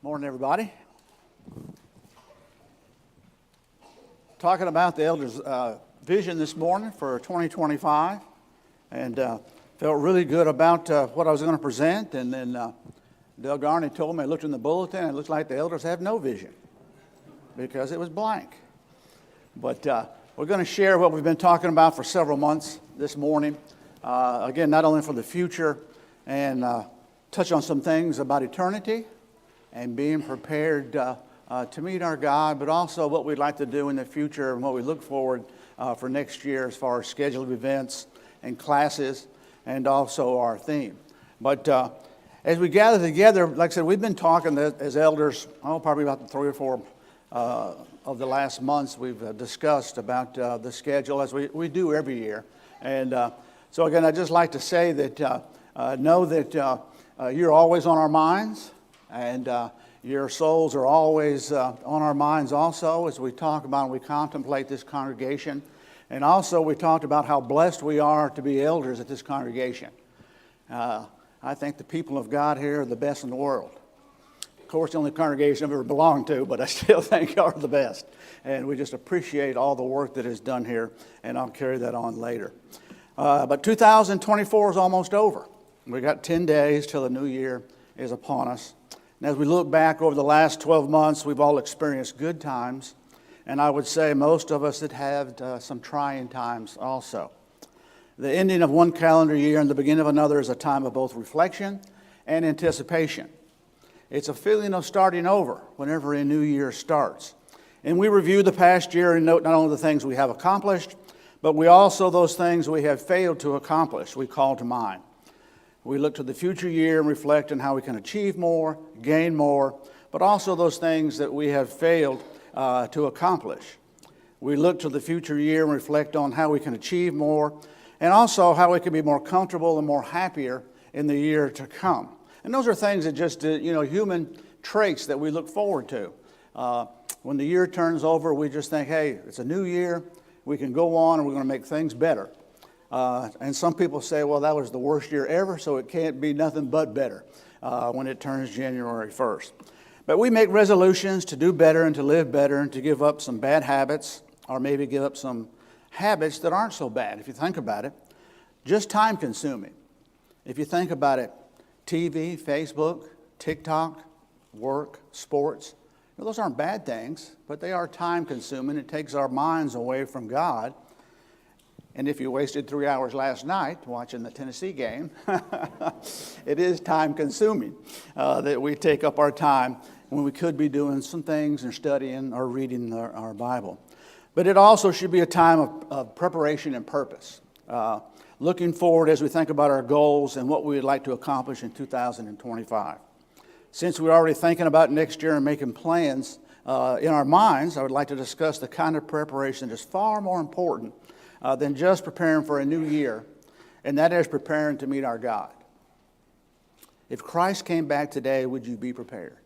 Morning, everybody. Talking about the elders' vision this morning for 2025, and felt really good about what I was going to present. And then Doug Arney told me, I looked in the bulletin, and it looks like the elders have no vision because it was blank. But we're going to share what we've been talking about for several months this morning. Again, not only for the future, and touch on some things about eternity and being prepared to meet our God, but also what we'd like to do in the future and what we look forward for next year as far as schedule of events and classes and also our theme. But as we gather together, like I said, we've been talking as elders, probably about 3 or 4 of the last months we've discussed about the schedule as we do every year. And so again, I'd just like to say that know that you're always on our minds, and your souls are always on our minds also as we talk about and we contemplate this congregation. And also we talked about how blessed we are to be elders at this congregation. I think the people of God here are the best in the world. Of course, the only congregation I've ever belonged to, but I still think are the best. And we just appreciate all the work that is done here, and I'll carry that on later. But 2024 is almost over. We got 10 days till the new year is upon us. And as we look back over the last 12 months, we've all experienced good times. And I would say most of us that have some trying times also. The ending of one calendar year and the beginning of another is a time of both reflection and anticipation. It's a feeling of starting over whenever a new year starts. And we review the past year and note not only the things we have accomplished, but we also those things we have failed to accomplish, we call to mind. We look to the future year and reflect on how we can achieve more, gain more, but also those things that we have failed to accomplish. We look to the future year and reflect on how we can achieve more, and also how we can be more comfortable and more happier in the year to come. And those are things that just, human traits that we look forward to. When the year turns over, we just think, hey, it's a new year. We can go on and we're going to make things better. And some people say, well, that was the worst year ever, so it can't be nothing but better when it turns January 1st. But we make resolutions to do better and to live better and to give up some bad habits, or maybe give up some habits that aren't so bad, if you think about it. Just time consuming. If you think about it, TV, Facebook, TikTok, work, sports, those aren't bad things, but they are time consuming. It takes our minds away from God. And if you wasted 3 hours last night watching the Tennessee game, it is time consuming that we take up our time when we could be doing some things and studying or reading our Bible. But it also should be a time of preparation and purpose. Looking forward as we think about our goals and what we would like to accomplish in 2025. Since we're already thinking about next year and making plans in our minds, I would like to discuss the kind of preparation that is far more important than just preparing for a new year, and that is preparing to meet our God. If Christ came back today, would you be prepared?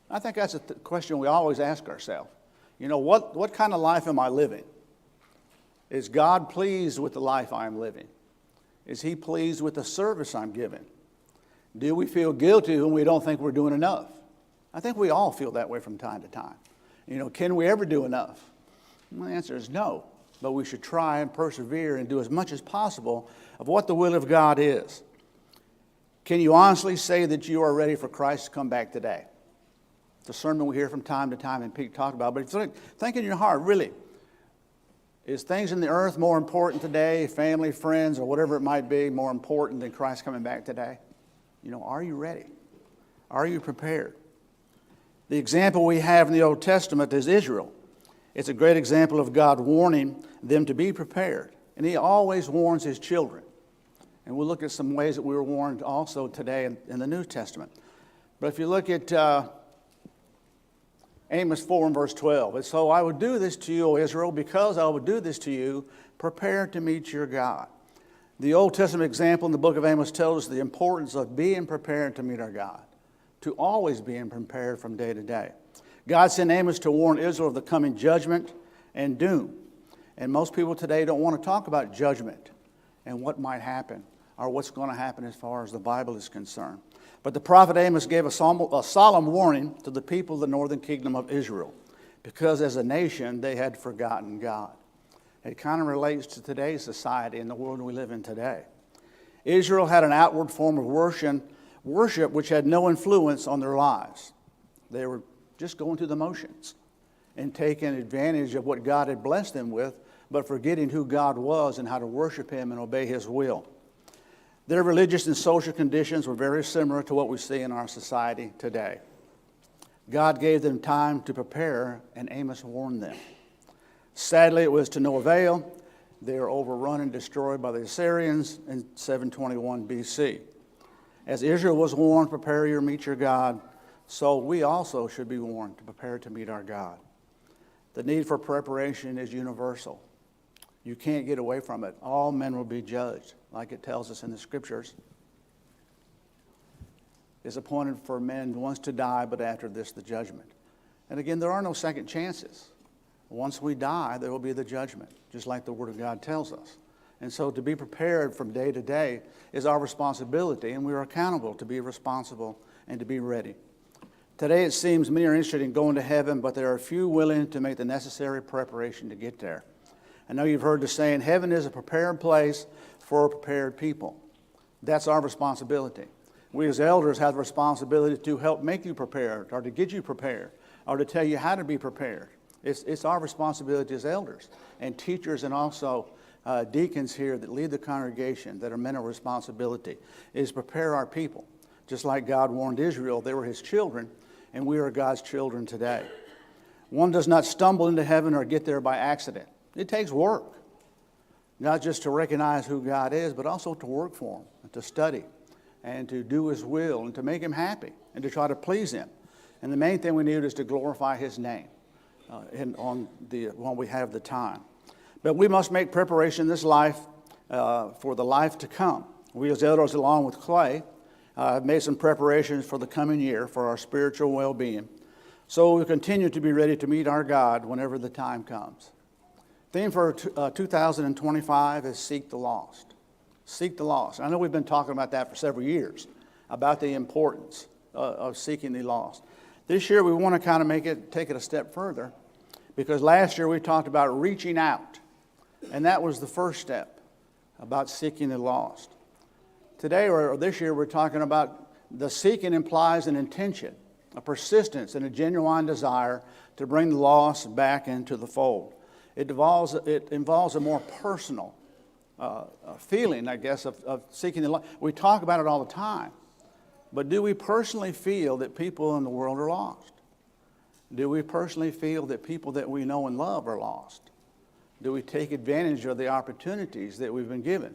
I think that's a question we always ask ourselves. What kind of life am I living? Is God pleased with the life I am living? Is He pleased with the service I'm giving? Do we feel guilty when we don't think we're doing enough? I think we all feel that way from time to time. Can we ever do enough? Well, the answer is no. But we should try and persevere and do as much as possible of what the will of God is. Can you honestly say that you are ready for Christ to come back today? It's a sermon we hear from time to time and Pete talked about. But if you think in your heart, really, is things in the earth more important today, family, friends, or whatever it might be, more important than Christ coming back today? Are you ready? Are you prepared? The example we have in the Old Testament is Israel. It's a great example of God warning them to be prepared. And He always warns His children. And we'll look at some ways that we were warned also today in the New Testament. But if you look at Amos 4 and verse 12, it's, so I would do this to you, O Israel, because I would do this to you, prepare to meet your God. The Old Testament example in the book of Amos tells us the importance of being prepared to meet our God, to always being prepared from day to day. God sent Amos to warn Israel of the coming judgment and doom. And most people today don't want to talk about judgment and what might happen or what's going to happen as far as the Bible is concerned. But the prophet Amos gave a solemn warning to the people of the northern kingdom of Israel, because as a nation they had forgotten God. It kind of relates to today's society and the world we live in today. Israel had an outward form of worship which had no influence on their lives. They were just going through the motions and taking advantage of what God had blessed them with, but forgetting who God was and how to worship Him and obey His will. Their religious and social conditions were very similar to what we see in our society today. God gave them time to prepare, and Amos warned them. Sadly, it was to no avail. They were overrun and destroyed by the Assyrians in 721 BC. As Israel was warned, prepare to meet your God, so we also should be warned to prepare to meet our God. The need for preparation is universal. You can't get away from it. All men will be judged, like it tells us in the Scriptures. It's appointed for men once to die, but after this the judgment. And again, there are no second chances. Once we die, there will be the judgment, just like the Word of God tells us. And so to be prepared from day to day is our responsibility, and we are accountable to be responsible and to be ready. Today it seems many are interested in going to heaven, but there are few willing to make the necessary preparation to get there. I know you've heard the saying, heaven is a prepared place for a prepared people. That's our responsibility. We as elders have the responsibility to help make you prepared, or to get you prepared, or to tell you how to be prepared. It's our responsibility as elders and teachers, and also deacons here that lead the congregation, that are men of responsibility, is prepare our people. Just like God warned Israel, they were His children, and we are God's children today. One does not stumble into heaven or get there by accident. It takes work, not just to recognize who God is, but also to work for Him, and to study, and to do His will, and to make Him happy, and to try to please Him. And the main thing we need is to glorify His name when we have the time. But we must make preparation in this life for the life to come. We as elders, along with Clay, have made some preparations for the coming year for our spiritual well-being. So we continue to be ready to meet our God whenever the time comes. Theme for 2025 is Seek the Lost. Seek the lost. I know we've been talking about that for several years, about the importance of seeking the lost. This year we want to kind of take it a step further, because last year we talked about reaching out, and that was the first step, about seeking the lost. Today, or this year, we're talking about the seeking implies an intention, a persistence, and a genuine desire to bring the lost back into the fold. It involves a more personal feeling, I guess, of seeking the lost. We talk about it all the time, but do we personally feel that people in the world are lost? Do we personally feel that people that we know and love are lost? Do we take advantage of the opportunities that we've been given?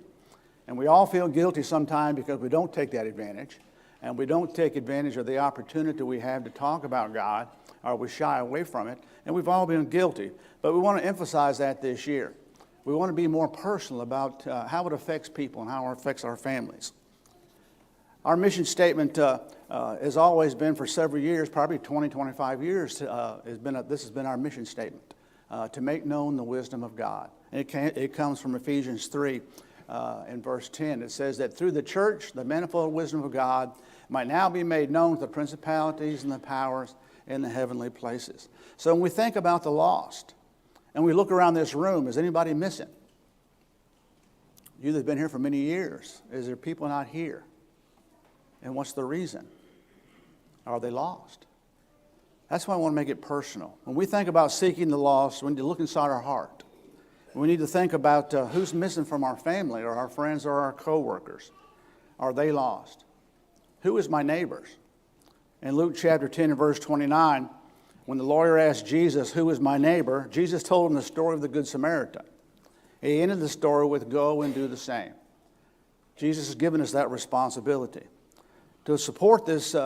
And we all feel guilty sometimes because we don't take that advantage, and we don't take advantage of the opportunity we have to talk about God, or we shy away from it, and we've all been guilty. But we want to emphasize that this year. We want to be more personal about how it affects people and how it affects our families. Our mission statement has always been for several years, probably 20, 25 years, this has been our mission statement, to make known the wisdom of God. And it comes from Ephesians 3. In verse 10, it says that through the church, the manifold wisdom of God might now be made known to the principalities and the powers in the heavenly places. So when we think about the lost, and we look around this room, is anybody missing? You that have been here for many years, is there people not here? And what's the reason? Are they lost? That's why I want to make it personal. When we think about seeking the lost, we need to look inside our heart. We need to think about who's missing from our family or our friends or our co-workers. Are they lost? Who is my neighbors? In Luke chapter 10 and verse 29, when the lawyer asked Jesus, who is my neighbor, Jesus told him the story of the Good Samaritan. He ended the story with, go and do the same. Jesus has given us that responsibility. To support this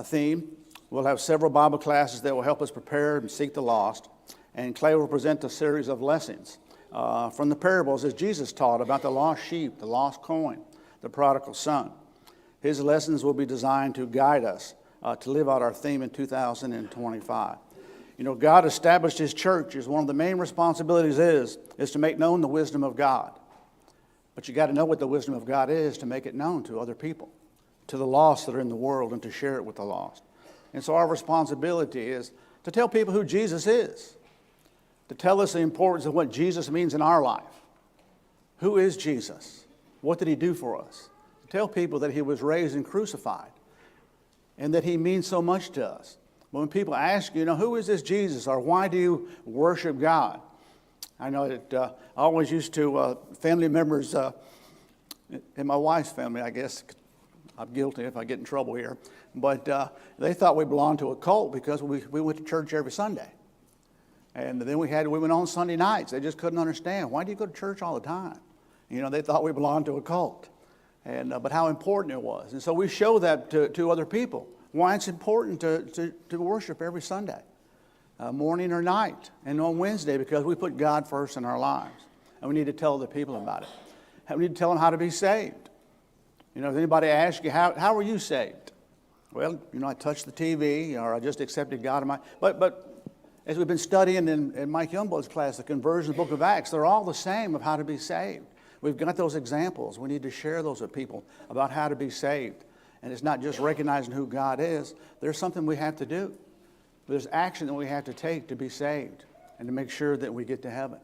theme, we'll have several Bible classes that will help us prepare and seek the lost. And Clay will present a series of lessons from the parables as Jesus taught about the lost sheep, the lost coin, the prodigal son. His lessons will be designed to guide us to live out our theme in 2025. You know, God established His church as one of the main responsibilities is to make known the wisdom of God. But you got to know what the wisdom of God is to make it known to other people. to the lost that are in the world and to share it with the lost. And so our responsibility is to tell people who Jesus is, to tell us the importance of what Jesus means in our life. Who is Jesus? What did he do for us? To tell people that he was raised and crucified and that he means so much to us. When people ask you, who is this Jesus, or why do you worship God? I know that I always used to, family members in my wife's family, I guess, I'm guilty if I get in trouble here, but they thought we belonged to a cult because we went to church every Sunday. And then we went on Sunday nights. They just couldn't understand. Why do you go to church all the time? They thought we belonged to a cult. But how important it was. And so we show that to other people. Why it's important to worship every Sunday, morning or night, and on Wednesday, because we put God first in our lives. And we need to tell other people about it. We need to tell them how to be saved. If anybody asks you, how were you saved? Well, I touched the TV, or I just accepted God in my... But as we've been studying in Mike Youngblood's class, the Conversion Book of Acts, they're all the same of how to be saved. We've got those examples. We need to share those with people about how to be saved. And it's not just recognizing who God is. There's something we have to do. There's action that we have to take to be saved and to make sure that we get to heaven.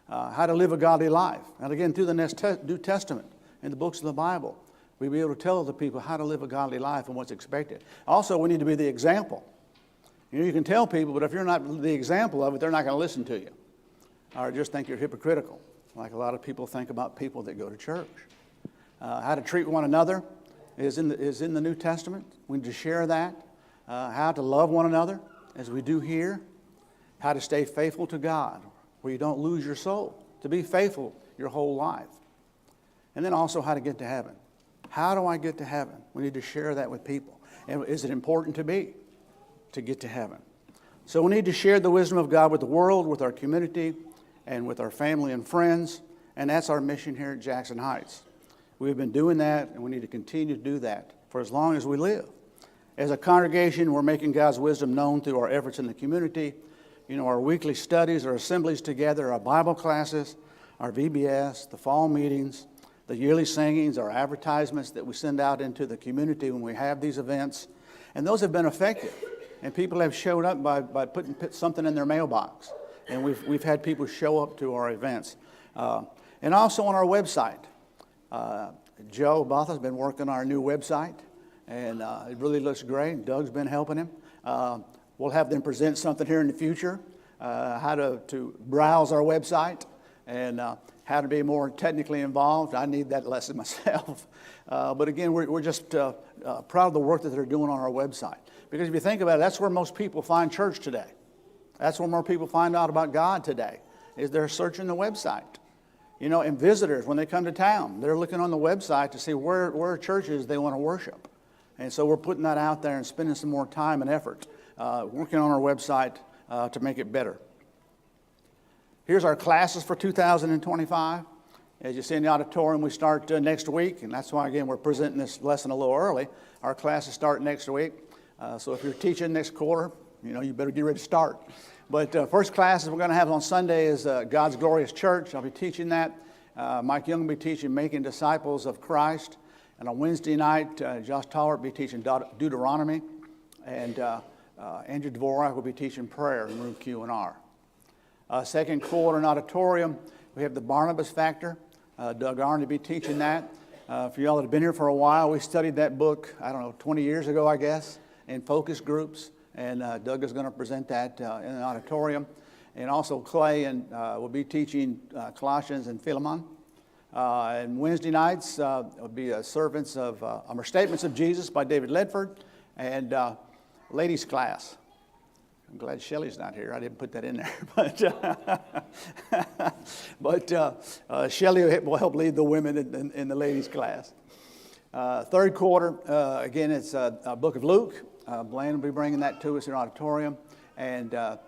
How to live a godly life. And again, through the New Testament and the books of the Bible, we'll be able to tell the people how to live a godly life and what's expected. Also, we need to be the example. You can tell people, but if you're not the example of it, they're not going to listen to you. Or just think you're hypocritical, like a lot of people think about people that go to church. How to treat one another is in the New Testament. We need to share that. How to love one another, as we do here. How to stay faithful to God, where you don't lose your soul. To be faithful your whole life. And then also how to get to heaven. How do I get to heaven? We need to share that with people. And is it important to me to get to heaven? So we need to share the wisdom of God with the world, with our community, and with our family and friends. And that's our mission here at Jackson Heights. We've been doing that, and we need to continue to do that for as long as we live. As a congregation, we're making God's wisdom known through our efforts in the community. Our weekly studies, our assemblies together, our Bible classes, our VBS, the fall meetings, the yearly singings, our advertisements that we send out into the community when we have these events. And those have been effective. And people have showed up by putting something in their mailbox. And we've had people show up to our events. And also on our website. Joe Botha's been working on our new website. And it really looks great. Doug's been helping him. We'll have them present something here in the future. How to browse our website. And how to be more technically involved. I need that lesson myself. But again, we're just proud of the work that they're doing on our website. Because if you think about it, that's where most people find church today. That's where more people find out about God today, is they're searching the website. And visitors, when they come to town, they're looking on the website to see where churches they want to worship. And so we're putting that out there and spending some more time and effort working on our website to make it better. Here's our classes for 2025. As you see in the auditorium, we start next week, and that's why, again, we're presenting this lesson a little early. Our classes start next week. So if you're teaching next quarter, you better get ready to start. But first classes we're going to have on Sunday is God's Glorious Church. I'll be teaching that. Mike Young will be teaching Making Disciples of Christ. And on Wednesday night, Josh Tollert will be teaching Deuteronomy. And Andrew Dvorak will be teaching prayer in room Q and R. Second quarter in auditorium, we have the Barnabas Factor. Doug Arndt will be teaching that. For y'all that have been here for a while, we studied that book, 20 years ago, I guess, in focus groups. And Doug is going to present that in an auditorium. And also Clay will be teaching Colossians and Philemon. And Wednesday nights will be Statements of Jesus by David Ledford and ladies class. I'm glad Shelley's not here. I didn't put that in there. But Shelley will help lead the women in the ladies class. Third quarter, again, it's a book of Luke. Blaine will be bringing that to us in auditorium. And the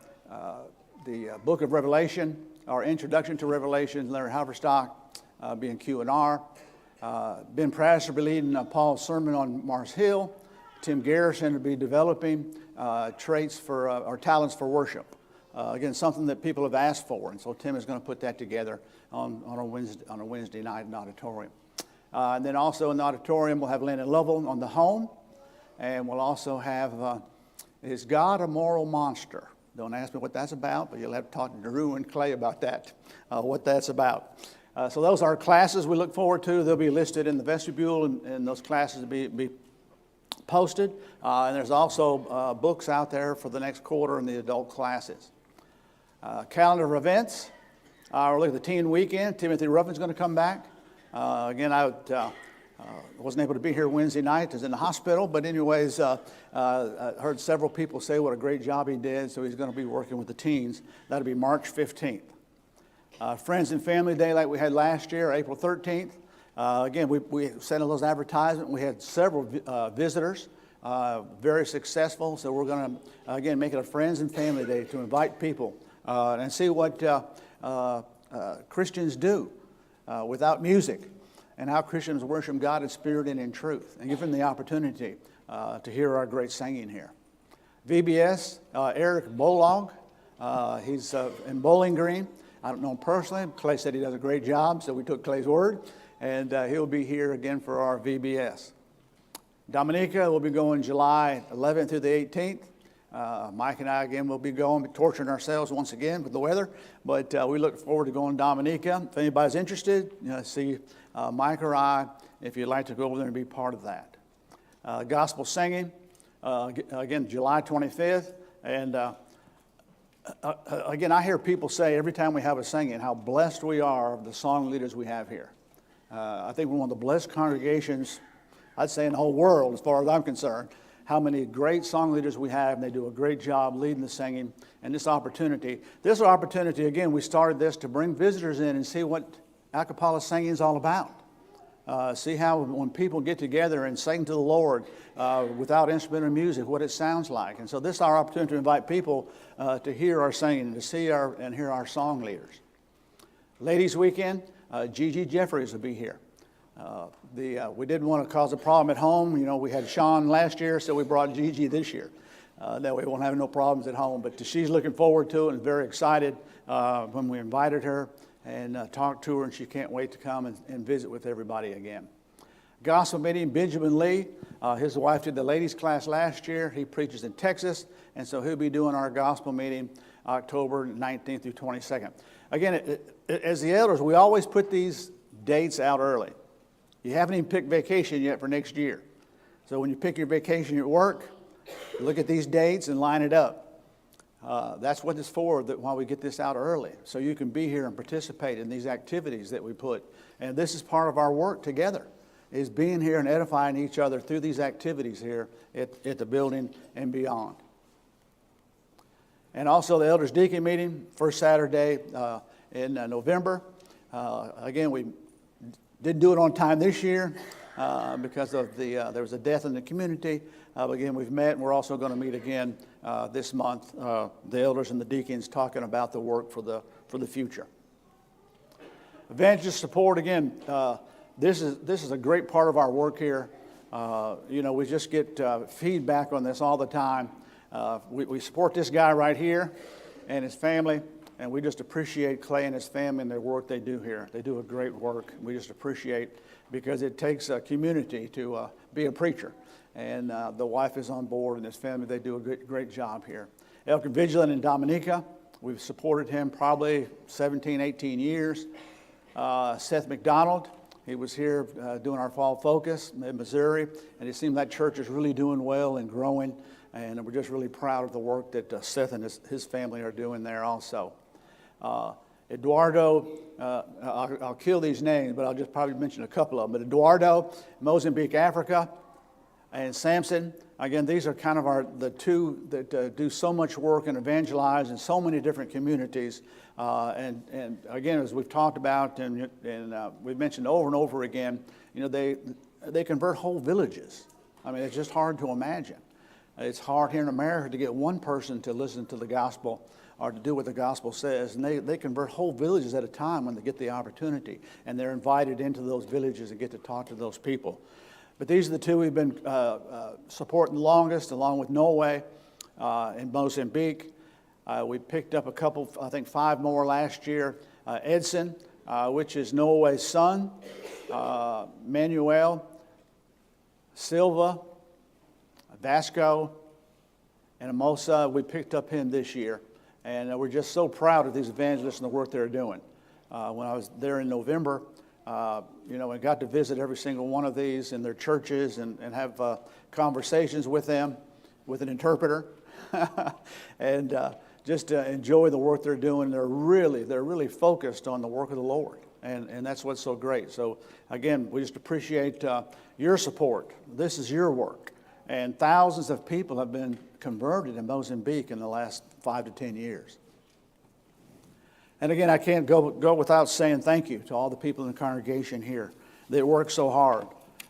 book of Revelation, our introduction to Revelation, Larry Halverstock being Q&R. Ben Prasser will be leading Paul's sermon on Mars Hill. Tim Garrison will be developing traits for or talents for worship. Again, something that people have asked for, and so Tim is going to put that together on a Wednesday night in auditorium. And then also in the auditorium, we'll have Lynn and Lovell on the home. And we'll also have, Is God a Moral Monster? Don't ask me what that's about, but you'll have to talk to Drew and Clay about that, what that's about. So those are classes we look forward to. They'll be listed in the vestibule, and those classes will be posted. And there's also books out there for the next quarter in the adult classes. Calendar of events. We'll look at the teen weekend. Timothy Ruffin's going to come back. Again, I wasn't able to be here Wednesday night. I was in the hospital. But anyways, I heard several people say what a great job he did. So he's going to be working with the teens. That'll be March 15th. Friends and Family Day like we had last year, April 13th. Again, we sent those advertisements. We had several visitors, very successful. So we're going to, again, make it a Friends and Family Day to invite people and see what Christians do without music, and how Christians worship God in spirit and in truth, and give them the opportunity to hear our great singing here. VBS, Eric Bolog, he's in Bowling Green. I don't know him personally. Clay said he does a great job, so we took Clay's word, and he'll be here again for our VBS. Dominica will be going July 11th through the 18th. Mike and I, again, will be going, torturing ourselves once again with the weather, but we look forward to going to Dominica. If anybody's interested, see Mike or I, if you'd like to go over there and be part of that. Gospel singing, again, July 25th, and again, I hear people say every time we have a singing how blessed we are of the song leaders we have here. I think we're one of the blessed congregations, I'd say, in the whole world, as far as I'm concerned. How many great song leaders we have, and they do a great job leading the singing. And this opportunity, again, we started this to bring visitors in and see what a cappella singing is all about. See how when people get together and sing to the Lord without instrumental music, what it sounds like. And so this is our opportunity to invite people to hear our singing, to see and hear our song leaders. Ladies' Weekend, Gigi Jeffries will be here. We didn't want to cause a problem at home. We had Sean last year, so we brought Gigi this year. That way we won't have no problems at home. But she's looking forward to it and very excited when we invited her and talked to her, and she can't wait to come and visit with everybody again. Gospel meeting, Benjamin Lee. His wife did the ladies' class last year. He preaches in Texas, and so he'll be doing our gospel meeting October 19th through 22nd. Again, as the elders, we always put these dates out early. You haven't even picked vacation yet for next year. So when you pick your vacation at work, look at these dates and line it up. That's what it's for, why we get this out early. So you can be here and participate in these activities that we put. And this is part of our work together, is being here and edifying each other through these activities here at the building and beyond. And also the Elders Deacon meeting, first Saturday in November. Again, we didn't do it on time this year because of there was a death in the community. But again, we've met, and we're also going to meet again this month. The elders and the deacons talking about the work for the future. Evangelist support, again. This is a great part of our work here. We just get feedback on this all the time. We support this guy right here and his family. And we just appreciate Clay and his family and their work they do here. They do a great work. We just appreciate, because it takes a community to be a preacher. And the wife is on board, and his family, they do a great job here. Elkin Vigilant in Dominica, we've supported him probably 17, 18 years. Seth McDonald, he was here doing our fall focus in Missouri, and it seemed that church is really doing well and growing. And we're just really proud of the work that Seth and his family are doing there also. Eduardo, I'll kill these names, but I'll just probably mention a couple of them. But Eduardo, Mozambique, Africa, and Samson. Again, these are kind of the two that do so much work and evangelize in so many different communities. And again, as we've talked about and we've mentioned over and over again, they convert whole villages. I mean, it's just hard to imagine. It's hard here in America to get one person to listen to the gospel or to do what the gospel says. And they convert whole villages at a time when they get the opportunity. And they're invited into those villages and get to talk to those people. But these are the two we've been supporting the longest, along with Norway in Mozambique. We picked up a couple, I think 5 more last year. Edson, which is Noe's son, Manuel, Silva, Vasco, and Amosa. We picked up him this year, and we're just so proud of these evangelists and the work they're doing. When I was there in November, I got to visit every single one of these in their churches and have conversations with them with an interpreter, and just enjoy the work they're doing. They're really focused on the work of the Lord, and that's what's so great. So again, we just appreciate your support. This is your work, and thousands of people have been converted in Mozambique in the last 5 to 10 years. And again, I can't go without saying thank you to all the people in the congregation here that work so hard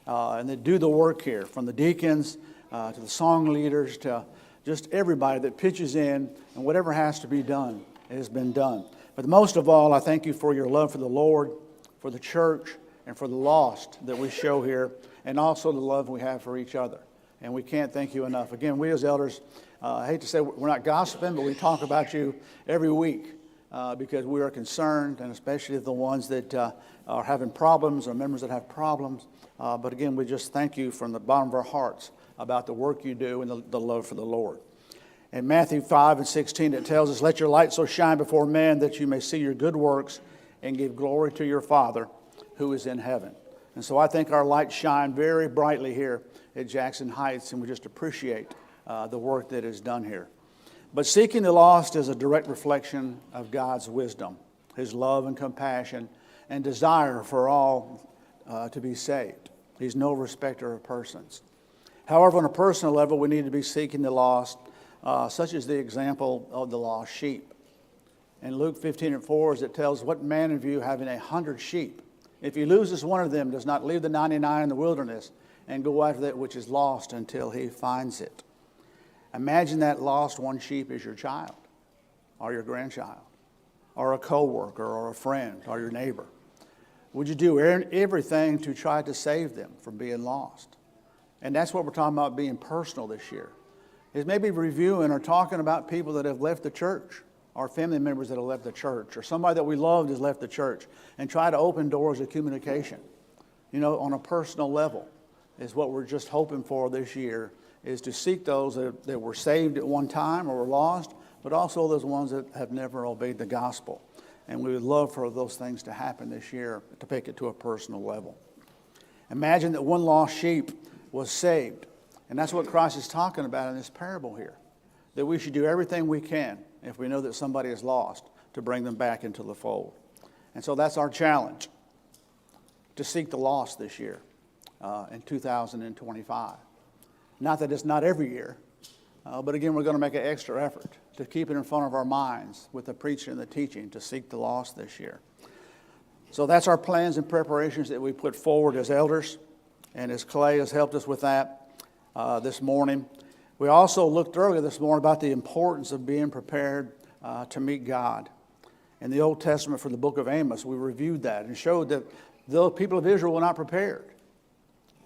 and that do the work here, from the deacons to the song leaders to just everybody that pitches in, and whatever has to be done has been done. But most of all, I thank you for your love for the Lord, for the church, and for the lost that we show here, and also the love we have for each other. And we can't thank you enough. Again, we as elders, I hate to say we're not gossiping, but we talk about you every week. Because we are concerned, and especially the ones that are having problems or members that have problems. But again, we just thank you from the bottom of our hearts about the work you do and the love for the Lord. In Matthew 5:16, it tells us, "Let your light so shine before men that you may see your good works and give glory to your Father who is in heaven." And so I think our lights shine very brightly here at Jackson Heights, and we just appreciate the work that is done here. But seeking the lost is a direct reflection of God's wisdom, His love and compassion, and desire for all to be saved. He's no respecter of persons. However, on a personal level, we need to be seeking the lost, such as the example of the lost sheep. In Luke 15:4, as it tells, "What man of you having 100 sheep, if he loses one of them, does not leave the 99 in the wilderness and go after that which is lost until he finds it?" Imagine that lost one sheep is your child, or your grandchild, or a coworker, or a friend, or your neighbor. Would you do everything to try to save them from being lost? And that's what we're talking about being personal this year, is maybe reviewing or talking about people that have left the church, or family members that have left the church, or somebody that we loved has left the church, and try to open doors of communication, on a personal level, is what we're just hoping for this year, is to seek those that were saved at one time or were lost, but also those ones that have never obeyed the gospel. And we would love for those things to happen this year, to take it to a personal level. Imagine that one lost sheep was saved. And that's what Christ is talking about in this parable here, that we should do everything we can if we know that somebody is lost to bring them back into the fold. And so that's our challenge, to seek the lost this year in 2025. Not that it's not every year, but again, we're going to make an extra effort to keep it in front of our minds with the preaching and the teaching to seek the lost this year. So that's our plans and preparations that we put forward as elders, and as Clay has helped us with that this morning. We also looked earlier this morning about the importance of being prepared to meet God. In the Old Testament for the book of Amos, we reviewed that and showed that the people of Israel were not prepared.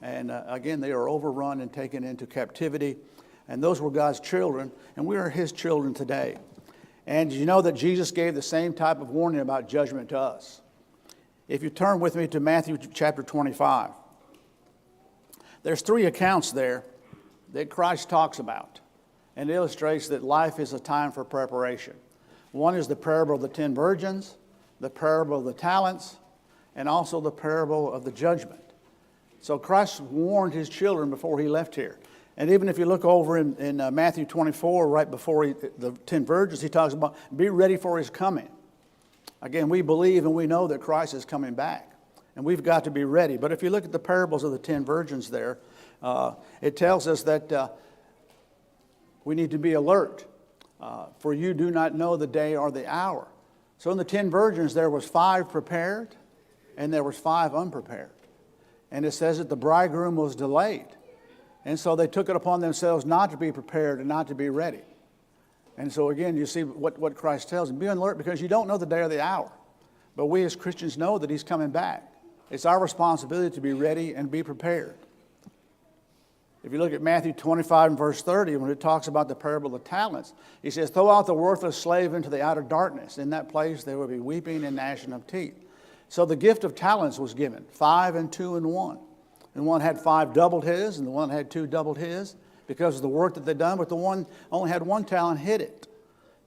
And again, they are overrun and taken into captivity. And those were God's children, and we are His children today. And you know that Jesus gave the same type of warning about judgment to us. If you turn with me to Matthew chapter 25, there's 3 accounts there that Christ talks about and illustrates that life is a time for preparation. One is the parable of the 10 virgins, the parable of the talents, and also the parable of the judgment. So Christ warned His children before He left here. And even if you look over in Matthew 24, right before the 10 virgins, He talks about be ready for His coming. Again, we believe and we know that Christ is coming back. And we've got to be ready. But if you look at the parables of the 10 virgins there, it tells us that we need to be alert. For you do not know the day or the hour. So in the 10 virgins, there was 5 prepared and there was 5 unprepared. And it says that the bridegroom was delayed. And so they took it upon themselves not to be prepared and not to be ready. And so again, you see what Christ tells them. Be alert because you don't know the day or the hour. But we as Christians know that He's coming back. It's our responsibility to be ready and be prepared. If you look at Matthew 25 and verse 30, when it talks about the parable of the talents, He says, throw out the worthless slave into the outer darkness. In that place there will be weeping and gnashing of teeth. So the gift of talents was given, 5 and 2 and 1. And one had 5 doubled his, and the one had 2 doubled his because of the work that they'd done, but the one only had 1 talent, hid it.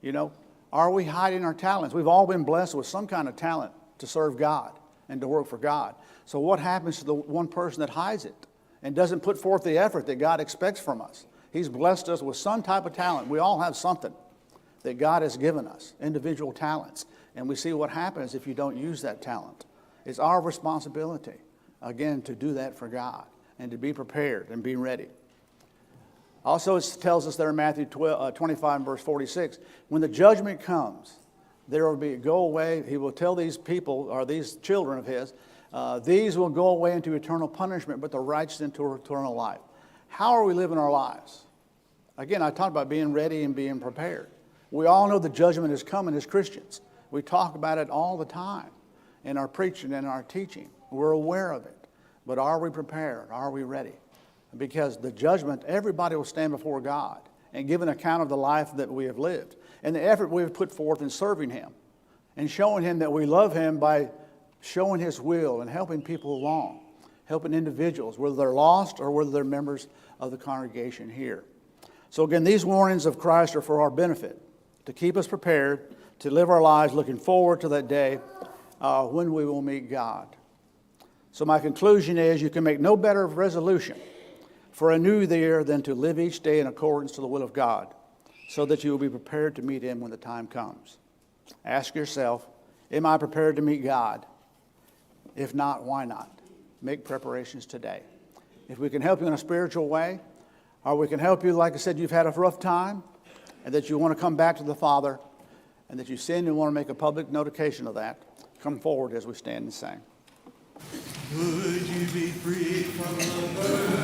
You know, are we hiding our talents? We've all been blessed with some kind of talent to serve God and to work for God. So what happens to the one person that hides it and doesn't put forth the effort that God expects from us? He's blessed us with some type of talent. We all have something that God has given us, individual talents. And we see what happens if you don't use that talent. It's our responsibility, again, to do that for God and to be prepared and be ready. Also, it tells us there in Matthew 25 and verse 46, when the judgment comes, there will be a go away. He will tell these people, or these children of his, these will go away into eternal punishment, but the righteous into eternal life. How are we living our lives? Again, I talked about being ready and being prepared. We all know the judgment is coming as Christians. We talk about it all the time in our preaching and our teaching. We're aware of it. But are we prepared? Are we ready? Because the judgment, everybody will stand before God and give an account of the life that we have lived and the effort we have put forth in serving Him and showing Him that we love Him by showing His will and helping people along, helping individuals, whether they're lost or whether they're members of the congregation here. So again, these warnings of Christ are for our benefit, to keep us prepared, to live our lives looking forward to that day when we will meet God. So my conclusion is you can make no better resolution for a new year than to live each day in accordance to the will of God, so that you will be prepared to meet Him when the time comes. Ask yourself, am I prepared to meet God? If not, why not? Make preparations today. If we can help you in a spiritual way, or we can help you, like I said, you've had a rough time, and that you want to come back to the Father, and that you sinned and want to make a public notification of that, come forward as we stand and sing. Would you be free from the burden?